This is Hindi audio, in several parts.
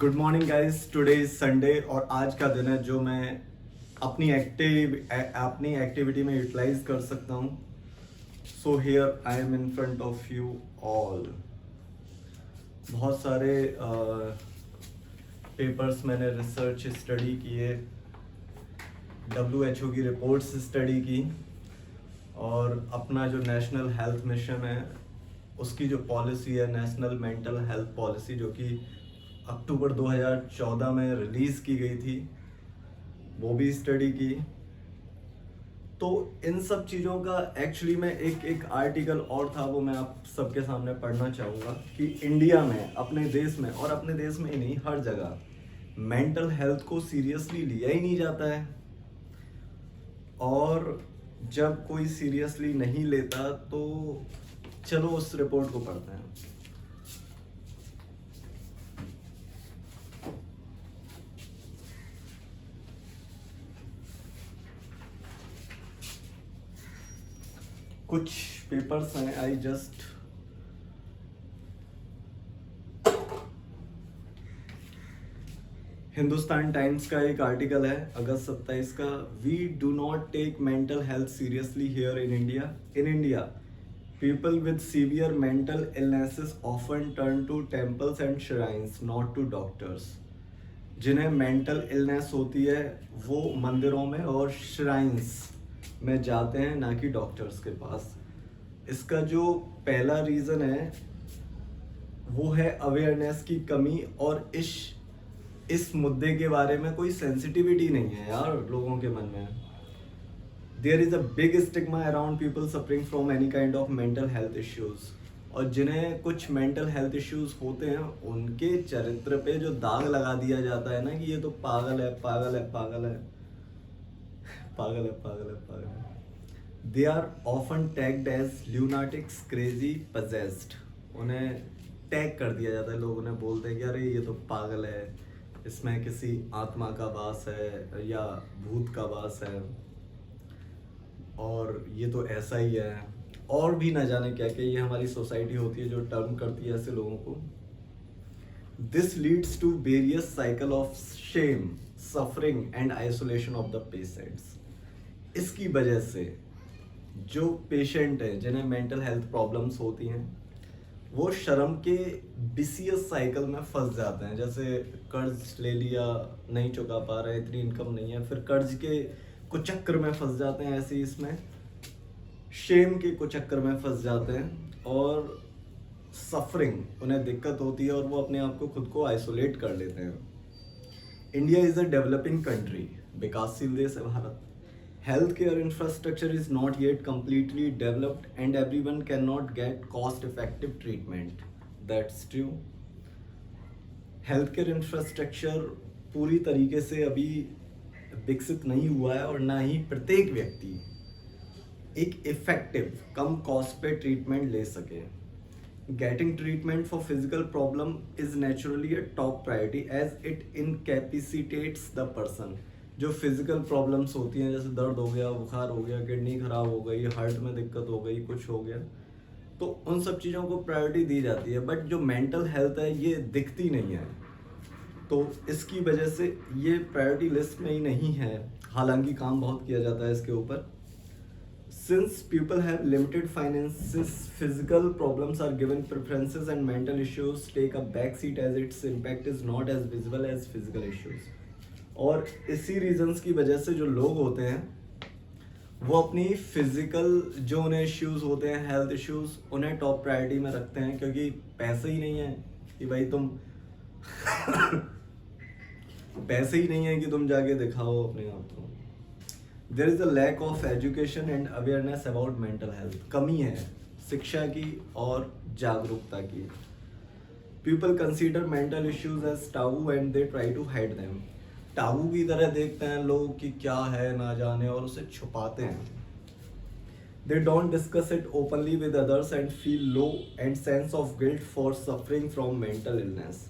Good morning guys, today is Sunday और आज का दिन है जो मैं अपनी एक्टिविटी में यूटिलाइज कर सकता हूँ. So here I am in front of you all. बहुत सारे पेपर्स मैंने रिसर्च स्टडी किए, WHO की रिपोर्ट्स स्टडी की और अपना जो नेशनल हेल्थ मिशन है उसकी जो पॉलिसी है, नेशनल मेंटल हेल्थ पॉलिसी, जो कि अक्टूबर 2014 में रिलीज़ की गई थी, वो भी स्टडी की. तो इन सब चीज़ों का एक्चुअली में एक आर्टिकल और था, वो मैं आप सबके सामने पढ़ना चाहूँगा कि इंडिया में, अपने देश में, और अपने देश में ही नहीं, हर जगह मेंटल हेल्थ को सीरियसली लिया ही नहीं जाता है. और जब कोई सीरियसली नहीं लेता तो चलो उस रिपोर्ट को पढ़ते हैं. कुछ पेपर्स हैं, आई जस्ट हिंदुस्तान टाइम्स का एक आर्टिकल है अगस्त 27 का. We do not take mental health seriously here in India. In India people with severe mental illnesses often turn to temples and shrines, not to doctors. जिन्हें मेंटल इलनेस होती है वो मंदिरों में और श्राइन्स में जाते हैं, ना कि डॉक्टर्स के पास. इसका जो पहला रीज़न है वो है अवेयरनेस की कमी, और इस मुद्दे के बारे में कोई सेंसिटिविटी नहीं है यार लोगों के मन में. There is a big stigma around people suffering from any kind of mental health issues. और जिन्हें कुछ मेंटल हेल्थ इश्यूज होते हैं उनके चरित्र पे जो दाग लगा दिया जाता है ना कि ये तो पागल है, पागल है, पागल है, पागल है, पागल है, पागल है. They are often tagged as lunatics, crazy, possessed. उन्हें टैग कर दिया जाता है, लोग उन्हें बोलते हैं कि अरे ये तो पागल है, इसमें किसी आत्मा का वास है या भूत का वास है, और ये तो ऐसा ही है, और भी ना जाने क्या क्या. ये हमारी सोसाइटी होती है जो टर्म करती है ऐसे लोगों को. This leads to various cycle of shame, suffering and isolation of the patients. इसकी वजह से जो पेशेंट है जिन्हें मेंटल हेल्थ प्रॉब्लम्स होती हैं वो शर्म के विसियस साइकिल में फंस जाते हैं. जैसे कर्ज ले लिया, नहीं चुका पा रहे, इतनी इनकम नहीं है, फिर कर्ज के कुछ चक्कर में फंस जाते हैं, ऐसे ही इसमें शेम के कुछ चक्कर में फंस जाते हैं और सफरिंग उन्हें दिक्कत होती है और वो अपने आप को खुद को आइसोलेट कर लेते हैं. India is a developing country, विकासशील देश है Bharat. Health care infrastructure is not yet completely developed and everyone can not gate cost effective treatment. That's true. Health care infrastructure पूरी तरीके से अभी विकसित नहीं हुआ है और ना ही प्रत्येक व्यक्ति एक इफेक्टिव कम कॉस्ट पे ट्रीटमेंट ले सके. Getting treatment for physical problem is naturally a top priority as it incapacitates the person. जो फिजिकल प्रॉब्लम्स होती हैं, जैसे दर्द हो गया, बुखार हो गया, किडनी खराब हो गई, हार्ट में दिक्कत हो गई, कुछ हो गया, तो उन सब चीज़ों को प्रायोरिटी दी जाती है. बट जो मेंटल हेल्थ है ये दिखती नहीं है, तो इसकी वजह से ये प्रायोरिटी लिस्ट में ही नहीं है. हालांकि काम बहुत किया जाता है इसके ऊपर. Since people have limited finances, physical problems are given preferences and mental issues take a backseat as its impact is not as visible as physical issues. और इसी रीजंस की वजह से जो लोग होते हैं वो अपनी फिजिकल जो उन्हें इश्यूज होते हैं, हेल्थ इश्यूज, उन्हें टॉप प्रायोरिटी में रखते हैं, क्योंकि पैसे ही नहीं है कि भाई तुम पैसे ही नहीं है कि तुम जाके दिखाओ अपने आप को. There is a lack of education and awareness about mental health. कमी है शिक्षा की और जागरूकता की. People consider mental issues as taboo and they try to hide them. Taboo की तरह देखते हैं लोग कि क्या है ना जाने, और उसे छुपाते हैं. They don't discuss it openly with others and feel low and sense of guilt for suffering from mental illness.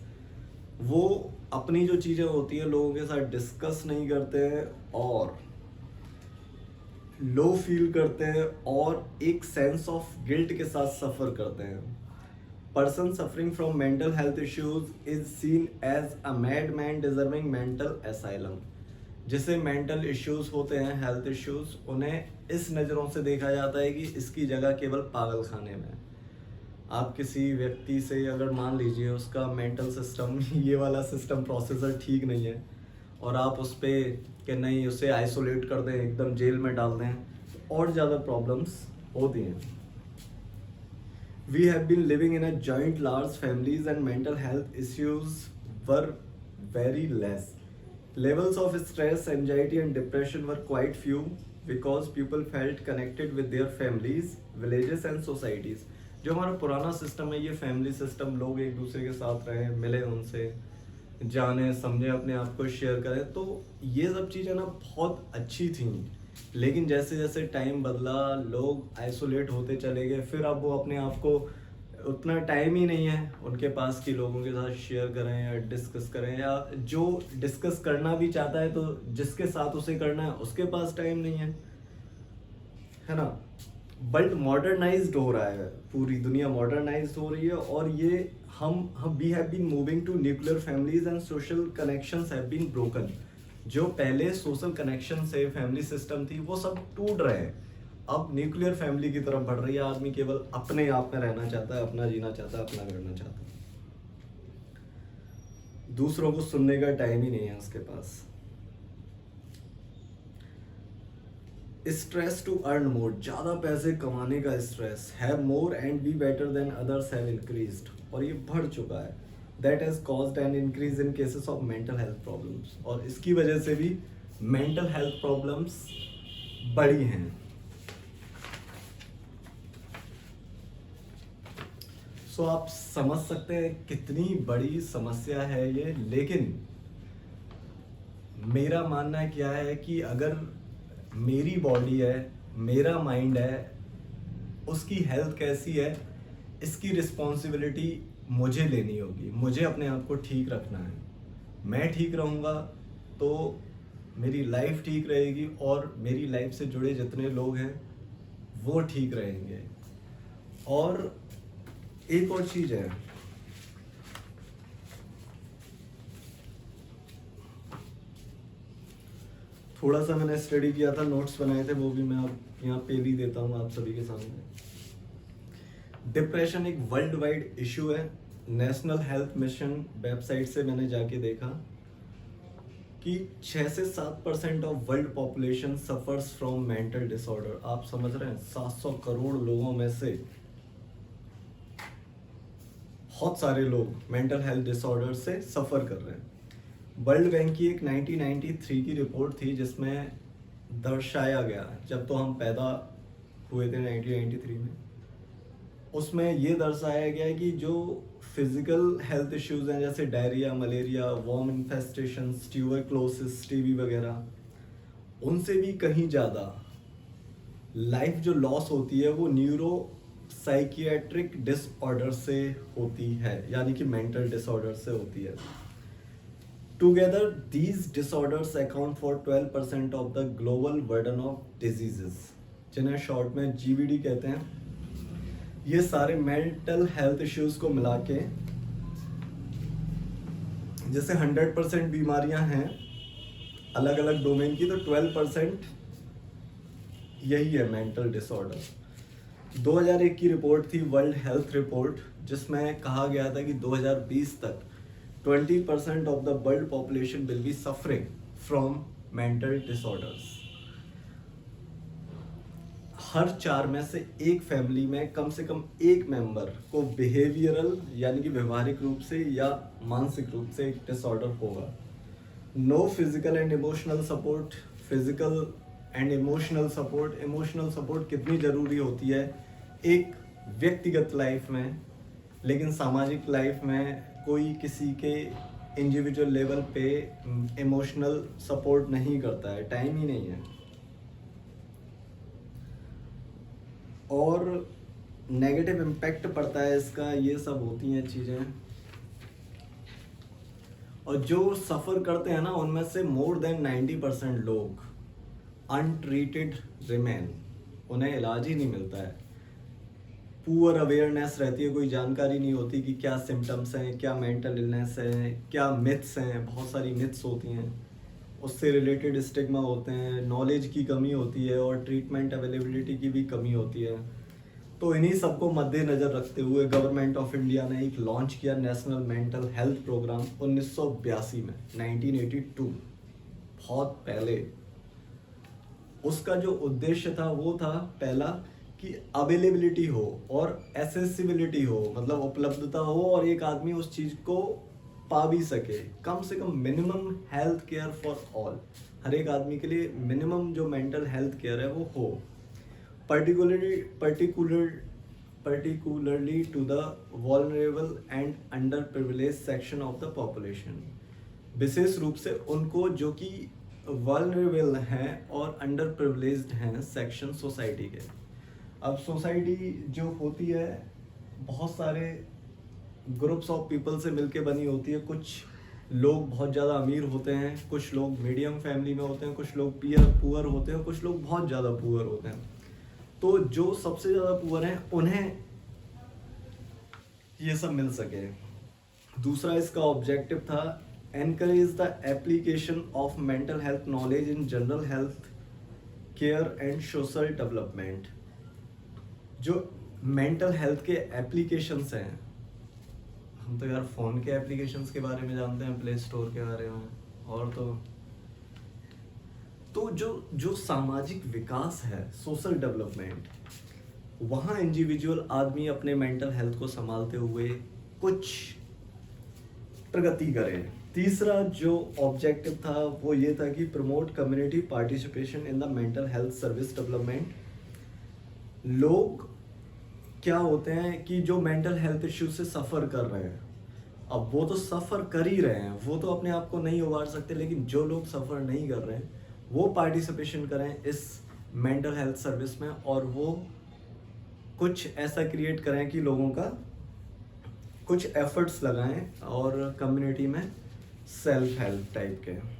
वो अपनी जो चीज़ें होती हैं लोगों के साथ डिस्कस नहीं करते हैं और लो फील करते हैं और एक सेंस ऑफ गिल्ट के साथ सफ़र करते हैं. Person suffering from mental health issues is seen as a mad man deserving mental asylum. जिसे मेंटल इश्यूज होते हैं, हेल्थ इश्यूज, उन्हें इस नज़रों से देखा जाता है कि इसकी जगह केवल पागल खाने में है। आप किसी व्यक्ति से अगर मान लीजिए उसका मेंटल सिस्टम ये वाला सिस्टम प्रोसेसर ठीक नहीं है और आप उस पर कि नहीं उसे आइसोलेट कर दें, एकदम जेल में डाल दें, तो और ज़्यादा प्रॉब्लम्स होती हैं। We have been living in a joint large families and mental health issues were very less. Levels of stress, anxiety and depression were quite few because people felt connected with their families, villages and societies. जो हमारा पुराना सिस्टम है, ये फैमिली सिस्टम, लोग एक दूसरे के साथ रहे, मिले उनसे, जाने समझे, अपने आप को शेयर करें, तो ये सब चीज़ें ना बहुत अच्छी थी। लेकिन जैसे जैसे टाइम बदला, लोग आइसोलेट होते चले गए, फिर अब वो अपने आप को उतना टाइम ही नहीं है उनके पास कि लोगों के साथ शेयर करें या डिस्कस करें, या जो डिस्कस करना भी चाहता है तो जिसके साथ उसे करना है उसके पास टाइम नहीं है ना। बट मॉडर्नाइज्ड हो रहा है, पूरी दुनिया मॉडर्नाइज्ड हो रही है, और ये हम we have been moving to nuclear families and social connections have been broken. जो पहले सोशल कनेक्शन से फैमिली सिस्टम थी वो सब टूट रहे हैं, अब न्यूक्लियर फैमिली की तरफ बढ़ रही है। आदमी केवल अपने आप में रहना चाहता है, अपना जीना चाहता है, अपना करना चाहता है, दूसरों को सुनने का टाइम ही नहीं है उसके पास। स्ट्रेस टू अर्न मोर, ज़्यादा पैसे कमाने का stress, have more and be better than others have increased, और ये बढ़ चुका है। That has caused an increase in cases of mental health problems, और इसकी वजह से भी मेंटल हेल्थ प्रॉब्लम्स बढ़ी हैं। सो आप समझ सकते हैं कितनी बड़ी समस्या है ये। लेकिन मेरा मानना क्या है कि अगर मेरी बॉडी है, मेरा माइंड है, उसकी हेल्थ कैसी है, इसकी रिस्पॉन्सिबिलिटी मुझे लेनी होगी। मुझे अपने आप को ठीक रखना है। मैं ठीक रहूँगा तो मेरी लाइफ ठीक रहेगी, और मेरी लाइफ से जुड़े जितने लोग हैं वो ठीक रहेंगे। और एक और चीज है, थोड़ा सा मैंने स्टडी किया था, नोट्स बनाए थे, वो भी मैं अब यहाँ पे ही देता हूँ आप सभी के सामने। डिप्रेशन एक वर्ल्ड वाइड इशू है। नेशनल हेल्थ मिशन वेबसाइट से मैंने जाके देखा कि 6 से 7% of world population suffers from mental disorder. आप समझ रहे हैं, 700 करोड़ लोगों में से बहुत सारे लोग मेंटल हेल्थ डिसऑर्डर से सफ़र कर रहे हैं। वर्ल्ड बैंक की एक 1993 की रिपोर्ट थी जिसमें दर्शाया गया, जब तो हम पैदा हुए थे 1993 में, उसमें ये दर्शाया गया कि जो फिजिकल हेल्थ इश्यूज हैं जैसे diarrhoea, malaria, worm infestation, tuberculosis, TB वगैरह, उनसे भी कहीं ज़्यादा लाइफ जो लॉस होती है वो न्यूरो साइकियाट्रिक डिसऑर्डर से होती है, यानी कि मेंटल डिसऑर्डर से होती है। Together these disorders account for 12% of the global burden of diseases, जिन्हें शॉर्ट में जीबीडी कहते हैं। ये सारे मेंटल हेल्थ इश्यूज को मिला के, जैसे 100% बीमारियां हैं अलग अलग डोमेन की, तो 12% यही है मेंटल डिसऑर्डर। 2001 की रिपोर्ट थी, वर्ल्ड हेल्थ रिपोर्ट, जिसमें कहा गया था कि 2020 तक 20% of the world population will be suffering from mental disorders. हर 4 में से एक फैमिली में कम से कम एक मेंबर को बिहेवियरल यानी कि व्यवहारिक रूप से या मानसिक रूप से एक डिसऑर्डर होगा। No physical and emotional support. Physical and emotional support कितनी ज़रूरी होती है एक व्यक्तिगत लाइफ में, लेकिन सामाजिक लाइफ में कोई किसी के इंडिविजुअल लेवल पे इमोशनल सपोर्ट नहीं करता है, टाइम ही नहीं है। और नेगेटिव इम्पैक्ट पड़ता है इसका, ये सब होती हैं चीज़ें। और जो सफ़र करते हैं ना, उनमें से मोर देन 90% लोग अनट्रीटेड रिमेन, उन्हें इलाज ही नहीं मिलता है। पुअर अवेयरनेस रहती है, कोई जानकारी नहीं होती कि क्या सिम्टम्स हैं, क्या मेंटल इलनेस है, क्या मिथ्स हैं, बहुत सारी मिथ्स होती हैं, उससे रिलेटेड स्टिग्मा होते हैं, नॉलेज की कमी होती है और ट्रीटमेंट अवेलेबिलिटी की भी कमी होती है। तो इन्हीं सबको मद्देनज़र रखते हुए गवर्नमेंट ऑफ इंडिया ने एक लॉन्च किया नेशनल मेंटल हेल्थ प्रोग्राम 1982 में, 1982, बहुत पहले। उसका जो उद्देश्य था वो था पहला कि अवेलेबिलिटी हो और एसेसिबिलिटी हो, मतलब उपलब्धता हो और एक आदमी उस चीज़ को पा भी सके। कम से कम minimum health care for all, हर एक आदमी के लिए मिनिमम जो मेंटल हेल्थ केयर है वो हो, particularly to the vulnerable and underprivileged section of the population, विशेष रूप से उनको जो कि vulnerable हैं और underprivileged हैं सेक्शन सोसाइटी के। अब सोसाइटी जो होती है बहुत सारे ग्रुप्स ऑफ पीपल से मिलके बनी होती है। कुछ लोग बहुत ज़्यादा अमीर होते हैं, कुछ लोग मीडियम फैमिली में होते हैं, कुछ लोग पुअर होते हैं, कुछ लोग बहुत ज़्यादा पुअर होते हैं। तो जो सबसे ज़्यादा पुअर हैं उन्हें ये सब मिल सके। दूसरा इसका ऑब्जेक्टिव था encourage the application of mental health knowledge in general health care and social development. जो मेंटल हेल्थ के एप्लीकेशंस हैं, हम तो यार फ़ोन के एप्लीकेशंस के बारे में जानते हैं, प्ले स्टोर के बारे में, और तो जो सामाजिक विकास है, सोशल डेवलपमेंट, वहाँ इंडिविजुअल आदमी अपने मेंटल हेल्थ को संभालते हुए कुछ प्रगति करे। तीसरा जो ऑब्जेक्टिव था वो ये था कि promote community participation in the mental health service development. लोग क्या होते हैं कि जो मेंटल हेल्थ इश्यू से सफ़र कर रहे हैं, अब वो तो सफ़र कर ही रहे हैं, वो तो अपने आप को नहीं उबार सकते, लेकिन जो लोग सफ़र नहीं कर रहे हैं वो पार्टिसिपेशन करें इस मेंटल हेल्थ सर्विस में, और वो कुछ ऐसा क्रिएट करें कि लोगों का कुछ एफर्ट्स लगाएं और कम्युनिटी में सेल्फ हेल्प टाइप के।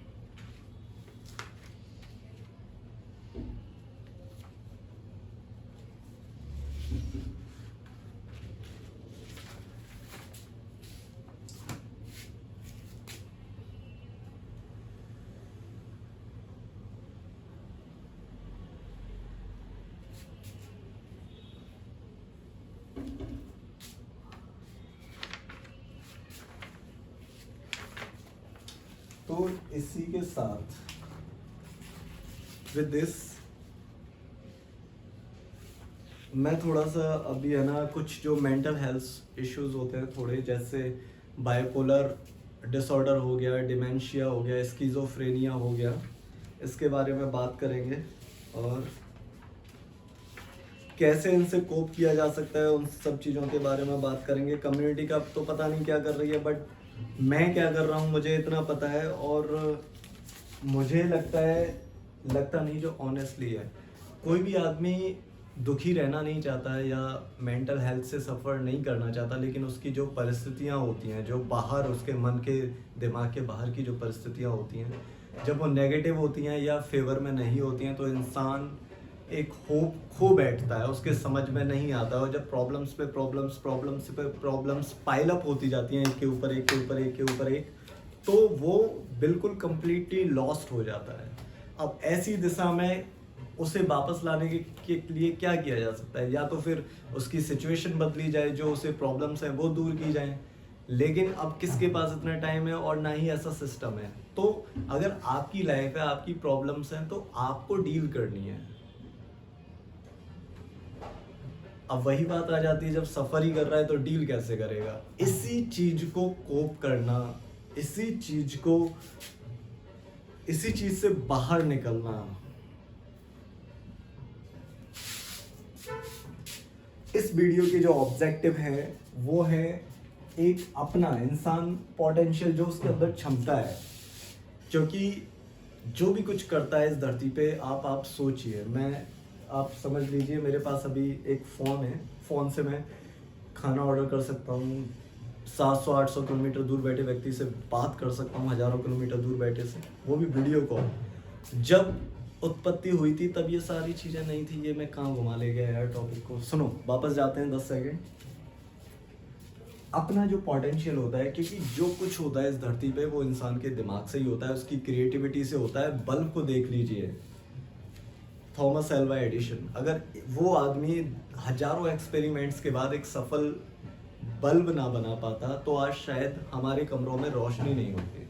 तो इसी के साथ विद दिस मैं थोड़ा सा अभी है ना, कुछ जो मेंटल हेल्थ इश्यूज होते हैं थोड़े, जैसे बाइपोलर डिसऑर्डर हो गया, डिमेंशिया हो गया, स्किज़ोफ्रेनिया हो गया, इसके बारे में बात करेंगे और कैसे इनसे कोप किया जा सकता है, उन सब चीज़ों के बारे में बात करेंगे। कम्युनिटी का तो पता नहीं क्या कर रही है, बट मैं क्या कर रहा हूँ मुझे इतना पता है, और मुझे लगता नहीं, जो ऑनेस्टली है, कोई भी आदमी दुखी रहना नहीं चाहता है या मेंटल हेल्थ से सफ़र नहीं करना चाहता, लेकिन उसकी जो परिस्थितियाँ होती हैं, जो बाहर उसके मन के दिमाग के बाहर की जो परिस्थितियाँ होती हैं, जब वो नेगेटिव होती हैं या फेवर में नहीं होती हैं, तो इंसान एक होप खो बैठता है, उसके समझ में नहीं आता। और जब प्रॉब्लम्स पे प्रॉब्लम्स पाइल अप होती जाती हैं, एक के ऊपर एक के ऊपर एक के ऊपर एक, तो वो बिल्कुल कंप्लीटली लॉस्ट हो जाता है। अब ऐसी दिशा में उसे वापस लाने के लिए क्या किया जा सकता है? या तो फिर उसकी सिचुएशन बदली जाए, जो उसे प्रॉब्लम्स हैं वो दूर की जाएं, लेकिन अब किसके पास इतना टाइम है और ना ही ऐसा सिस्टम है। तो अगर आपकी लाइफ है, आपकी प्रॉब्लम्स हैं, तो आपको डील करनी है। अब वही बात आ जाती है, जब सफर ही कर रहा है तो डील कैसे करेगा? इसी चीज को कोप करना, इसी चीज से बाहर निकलना, इस वीडियो के जो ऑब्जेक्टिव है वो है एक अपना इंसान पोटेंशियल, जो उसके अंदर क्षमता है, क्योंकि जो भी कुछ करता है इस धरती पे, आप सोचिए, आप समझ लीजिए मेरे पास अभी एक फ़ोन है, फ़ोन से मैं खाना ऑर्डर कर सकता हूँ, 700-800 किलोमीटर दूर बैठे व्यक्ति से बात कर सकता हूँ, हज़ारों किलोमीटर दूर बैठे से, वो भी वीडियो कॉल। जब उत्पत्ति हुई थी तब ये सारी चीज़ें नहीं थी। ये मैं कहाँ घुमा ले गया यार टॉपिक को। सुनो, वापस जाते हैं 10 सेकेंड। अपना जो पोटेंशियल होता है, क्योंकि जो कुछ होता है इस धरती पे वो इंसान के दिमाग से ही होता है, उसकी क्रिएटिविटी से होता है। बल्ब को देख लीजिए, थॉमस एल्वा एडिशन, अगर वो आदमी हजारों एक्सपेरिमेंट्स के बाद एक सफल बल्ब ना बना पाता तो आज शायद हमारे कमरों में रोशनी नहीं होती।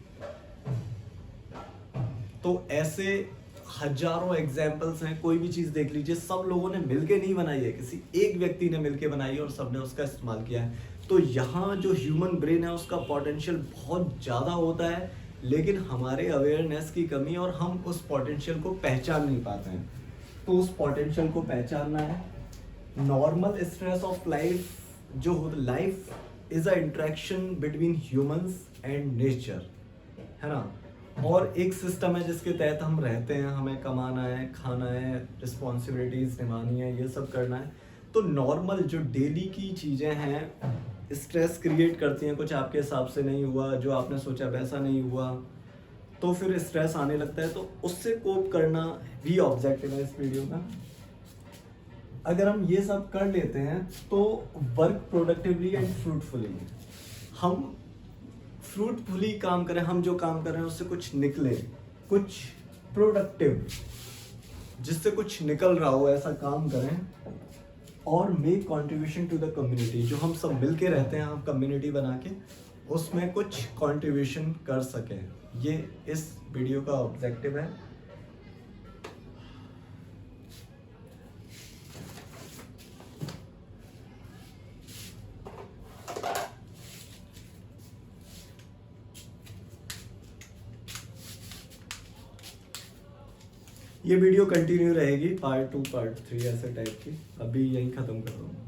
तो ऐसे हजारों एग्जाम्पल्स हैं, कोई भी चीज़ देख लीजिए, सब लोगों ने मिलके नहीं बनाई है, किसी एक व्यक्ति ने मिलके बनाई है और सबने उसका इस्तेमाल किया है। तो यहाँ जो ह्यूमन ब्रेन है उसका पोटेंशियल बहुत ज़्यादा होता है, लेकिन हमारे अवेयरनेस की कमी और हम उस पोटेंशियल को पहचान नहीं पाते हैं। तो उस पोटेंशियल को पहचानना है। नॉर्मल स्ट्रेस ऑफ लाइफ जो होता, life is a interaction between humans and nature, है ना। और एक सिस्टम है जिसके तहत हम रहते हैं, हमें कमाना है, खाना है, रिस्पॉन्सिबिलिटीज निभानी है, ये सब करना है। तो नॉर्मल जो डेली की चीज़ें हैं स्ट्रेस क्रिएट करती हैं। कुछ आपके हिसाब से नहीं हुआ, जो आपने सोचा वैसा नहीं हुआ, तो फिर स्ट्रेस आने लगता है। तो उससे कोप करना भी ऑब्जेक्टिव है इस वीडियो का। अगर हम ये सब कर लेते हैं तो वर्क प्रोडक्टिवली एंड फ्रूटफुली, हम फ्रूटफुली काम करें, हम जो काम कर रहे हैं उससे कुछ निकले, कुछ प्रोडक्टिव जिससे कुछ निकल रहा हो, ऐसा काम करें। और make contribution to the community, जो हम सब मिलके रहते हैं, हम कम्युनिटी बना के उसमें कुछ कंट्रीब्यूशन कर सकें। ये इस वीडियो का ऑब्जेक्टिव है। ये वीडियो कंटिन्यू रहेगी, पार्ट 2 पार्ट 3 ऐसे टाइप की। अभी यहीं ख़त्म कर रहा हूँ।